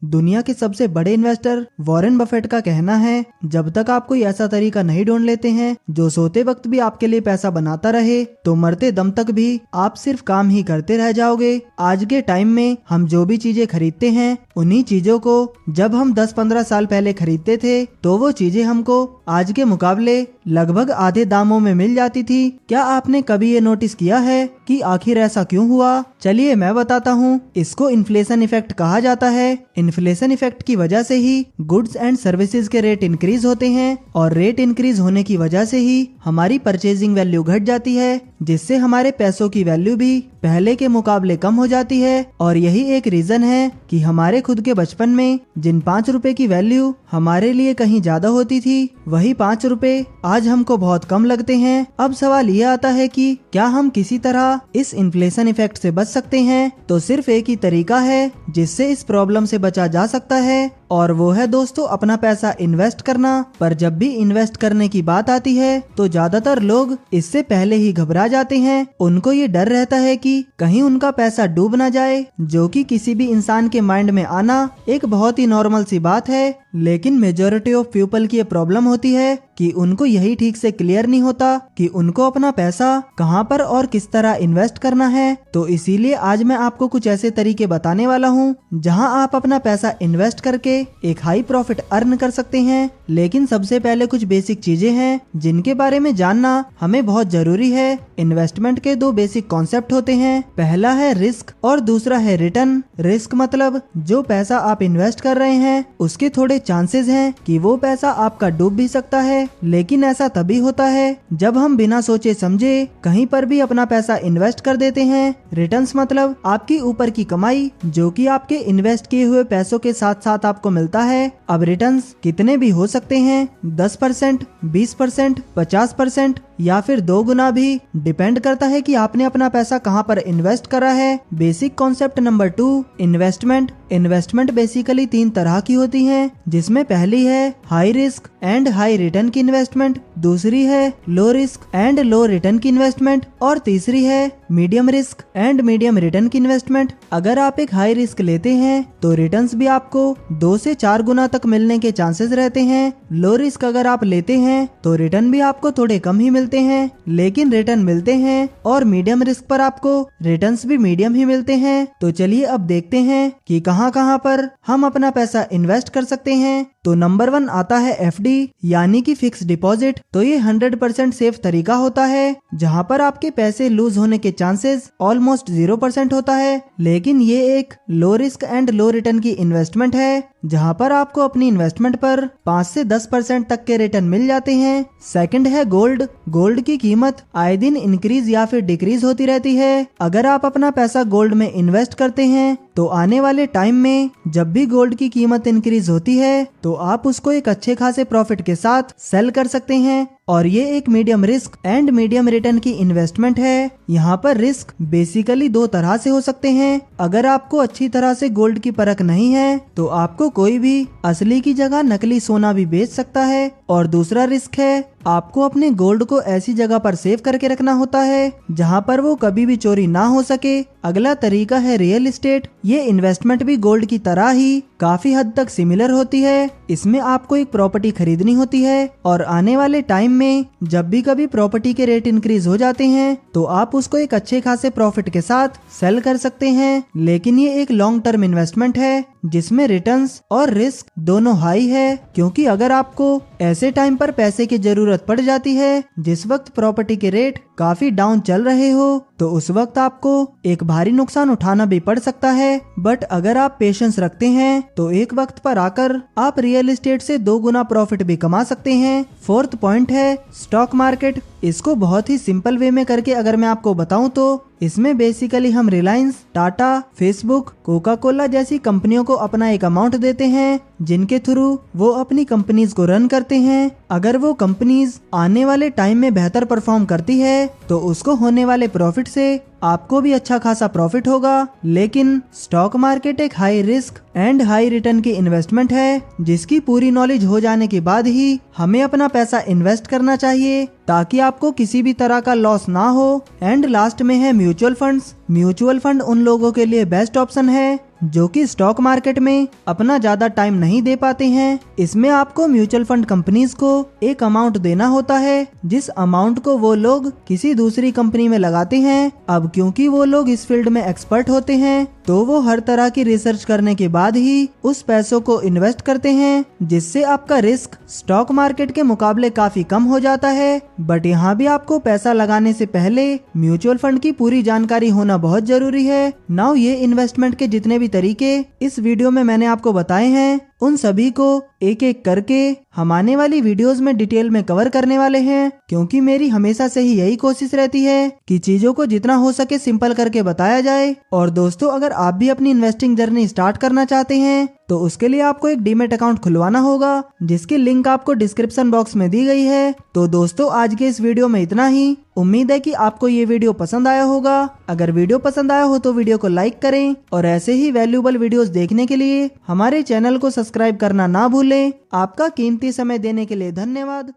दुनिया के सबसे बड़े इन्वेस्टर वॉरेन बफेट का कहना है, जब तक आप कोई ऐसा तरीका नहीं ढूंढ लेते हैं जो सोते वक्त भी आपके लिए पैसा बनाता रहे, तो मरते दम तक भी आप सिर्फ काम ही करते रह जाओगे। आज के टाइम में हम जो भी चीजें खरीदते हैं, उन्हीं चीजों को जब हम 10-15 साल पहले खरीदते थे तो वो चीजें हमको आज के मुकाबले लगभग आधे दामों में मिल जाती थी। क्या आपने कभी ये नोटिस किया है कि आखिर ऐसा क्यों हुआ? चलिए मैं बताता हूँ। इसको इन्फ्लेशन इफेक्ट कहा जाता है। इन्फ्लेशन इफेक्ट की वजह से ही गुड्स एंड सर्विसेज के रेट इंक्रीज होते हैं और रेट इंक्रीज होने की वजह से ही हमारी परचेजिंग वैल्यू घट जाती है, जिससे हमारे पैसों की वैल्यू भी पहले के मुकाबले कम हो जाती है। और यही एक रीजन है कि हमारे खुद के बचपन में जिन 5 रुपए की वैल्यू हमारे लिए कहीं ज्यादा होती थी, वही 5 रुपए आज हमको बहुत कम लगते हैं। अब सवाल ये आता है कि क्या हम किसी तरह इस इन्फ्लेशन इफेक्ट से बच सकते हैं? तो सिर्फ एक ही तरीका है जिससे इस प्रॉब्लम से बचा जा सकता है, और वो है दोस्तों अपना पैसा इन्वेस्ट करना। पर जब भी इन्वेस्ट करने की बात आती है तो ज्यादातर लोग इससे पहले ही घबरा जाते हैं। उनको ये डर रहता है कि कहीं उनका पैसा डूब ना जाए, जो कि किसी भी इंसान के माइंड में आना एक बहुत ही नॉर्मल सी बात है। लेकिन मेजॉरिटी ऑफ पीपल की ये प्रॉब्लम होती है कि उनको यही ठीक से क्लियर नहीं होता कि उनको अपना पैसा कहां पर और किस तरह इन्वेस्ट करना है। तो इसीलिए आज मैं आपको कुछ ऐसे तरीके बताने वाला हूं जहां आप अपना पैसा इन्वेस्ट करके एक हाई प्रॉफिट अर्न कर सकते हैं। लेकिन सबसे पहले कुछ बेसिक चीजें हैं जिनके बारे में जानना हमें बहुत जरूरी है। इन्वेस्टमेंट के 2 बेसिक कॉन्सेप्ट होते हैं। पहला है रिस्क और दूसरा है रिटर्न। रिस्क मतलब जो पैसा आप इन्वेस्ट कर रहे हैं उसके थोड़े चांसेस हैं कि वो पैसा आपका डूब भी सकता है, लेकिन ऐसा तभी होता है जब हम बिना सोचे समझे कहीं पर भी अपना पैसा इन्वेस्ट कर देते हैं। रिटर्न्स मतलब आपकी ऊपर की कमाई जो कि आपके इन्वेस्ट किए हुए पैसों के साथ साथ आपको मिलता है। अब रिटर्न्स कितने भी हो सकते हैं, 10%, 20%, 50% या फिर 2 गुना भी, डिपेंड करता है कि आपने अपना पैसा कहां पर इन्वेस्ट करा है। Basic concept number 2, investment. Investment basically 3 तरह की होती हैं, जिसमें पहली है high risk and high return की इन्वेस्टमेंट, दूसरी है low risk and low return की इन्वेस्टमेंट, और तीसरी है medium risk and medium return की इन्वेस्टमेंट। अगर आप एक हाई रिस्क लेते हैं तो रिटर्न्स भी आपको 2 से 4 गुना तक मिलने के चांसेस रहते हैं। लो रिस्क अगर आप लेते हैं तो रिटर्न भी आपको थोड़े कम ही मिलते हैं, लेकिन रिटर्न मिलते हैं। और मीडियम रिस्क पर आपको रिटर्न्स भी मीडियम ही मिलते हैं। तो चलिए अब देखते हैं कि कहां पर हम अपना पैसा इन्वेस्ट कर सकते हैं। तो नंबर 1 आता है एफडी यानी कि फिक्स डिपॉजिट। तो ये 100% सेफ तरीका होता है जहां पर आपके पैसे लूज होने के चांसेस ऑलमोस्ट 0% होता है। लेकिन ये एक low risk and low return की इन्वेस्टमेंट है जहां पर आपको अपनी इन्वेस्टमेंट पर 5 से 10% तक के रिटर्न मिल जाते हैं। सेकंड है गोल्ड। गोल्ड की कीमत आए दिन इंक्रीज या फिर डिक्रीज होती रहती है। अगर आप अपना पैसा गोल्ड में इन्वेस्ट करते हैं तो आने वाले टाइम में जब भी गोल्ड की कीमत इंक्रीज होती है तो आप उसको एक अच्छे खासे प्रॉफिट के साथ सेल कर सकते हैं। और ये एक medium risk and medium return की इन्वेस्टमेंट है। यहाँ पर रिस्क बेसिकली 2 तरह से हो सकते हैं। अगर आपको अच्छी तरह से गोल्ड की परख नहीं है तो आपको कोई भी असली की जगह नकली सोना भी बेच सकता है। और दूसरा रिस्क है आपको अपने गोल्ड को ऐसी जगह पर सेव करके रखना होता है जहाँ पर वो कभी भी चोरी ना हो सके। अगला तरीका है रियल एस्टेट। ये इन्वेस्टमेंट भी गोल्ड की तरह ही काफी हद तक सिमिलर होती है। इसमें आपको एक प्रॉपर्टी खरीदनी होती है और आने वाले टाइम में जब भी कभी प्रॉपर्टी के रेट इंक्रीज हो जाते हैं तो आप उसको एक अच्छे खासे प्रॉफिट के साथ सेल कर सकते हैं। लेकिन ये एक लॉन्ग टर्म इन्वेस्टमेंट है जिसमें रिटर्न्स और रिस्क दोनों हाई है, क्योंकि अगर आपको ऐसे टाइम पर पैसे की जरूरत पड़ जाती है जिस वक्त प्रॉपर्टी के रेट काफी डाउन चल रहे हो, तो उस वक्त आपको एक भारी नुकसान उठाना भी पड़ सकता है। बट अगर आप पेशेंस रखते हैं तो एक वक्त पर आकर आप रियल एस्टेट से 2 गुना प्रॉफिट भी कमा सकते हैं। 4th पॉइंट है स्टॉक मार्केट। इसको बहुत ही सिंपल वे में करके अगर मैं आपको बताऊं तो इसमें बेसिकली हम Reliance, Tata, Facebook, Coca Cola जैसी कंपनियों को अपना एक अमाउंट देते हैं जिनके थ्रू वो अपनी कंपनीज को रन करते हैं। अगर वो कंपनीज आने वाले टाइम में बेहतर परफॉर्म करती है तो उसको होने वाले प्रॉफिट से आपको भी अच्छा खासा प्रॉफिट होगा। लेकिन स्टॉक मार्केट एक high risk and high return की इन्वेस्टमेंट है जिसकी पूरी नॉलेज हो जाने के बाद ही हमें अपना पैसा इन्वेस्ट करना चाहिए ताकि आपको किसी भी तरह का लॉस ना हो। एंड लास्ट में है म्यूचुअल फंड्स। म्यूचुअल फंड उन लोगों के लिए बेस्ट ऑप्शन है जो कि स्टॉक मार्केट में अपना ज्यादा टाइम नहीं दे पाते हैं। इसमें आपको म्यूचुअल फंड कंपनीज को एक अमाउंट देना होता है, जिस अमाउंट को वो लोग किसी दूसरी कंपनी में लगाते हैं। अब क्योंकि वो लोग इस फील्ड में एक्सपर्ट होते हैं, तो वो हर तरह की रिसर्च करने के बाद ही उस पैसों को इन्वेस्ट करते हैं, जिससे आपका रिस्क स्टॉक मार्केट के मुकाबले काफी कम हो जाता है। बट यहाँ भी आपको पैसा लगाने से पहले म्यूचुअल फंड की पूरी जानकारी होना बहुत जरूरी है। नाउ ये इन्वेस्टमेंट के जितने भी तरीके इस वीडियो में मैंने आपको बताए हैं, उन सभी को एक एक करके हम आने वाली वीडियोस में डिटेल में कवर करने वाले हैं, क्योंकि मेरी हमेशा से ही यही कोशिश रहती है कि चीजों को जितना हो सके सिंपल करके बताया जाए। और दोस्तों, अगर आप भी अपनी इन्वेस्टिंग जर्नी स्टार्ट करना चाहते हैं तो उसके लिए आपको एक डीमैट अकाउंट खुलवाना होगा, जिसकी लिंक आपको डिस्क्रिप्शन बॉक्स में दी गई है। तो दोस्तों, आज के इस वीडियो में इतना ही। उम्मीद है कि आपको ये वीडियो पसंद आया होगा। अगर वीडियो पसंद आया हो तो वीडियो को लाइक करें और ऐसे ही वैल्यूएबल वीडियोस देखने के लिए हमारे चैनल को सब्सक्राइब करना ना भूलें। आपका कीमती समय देने के लिए धन्यवाद।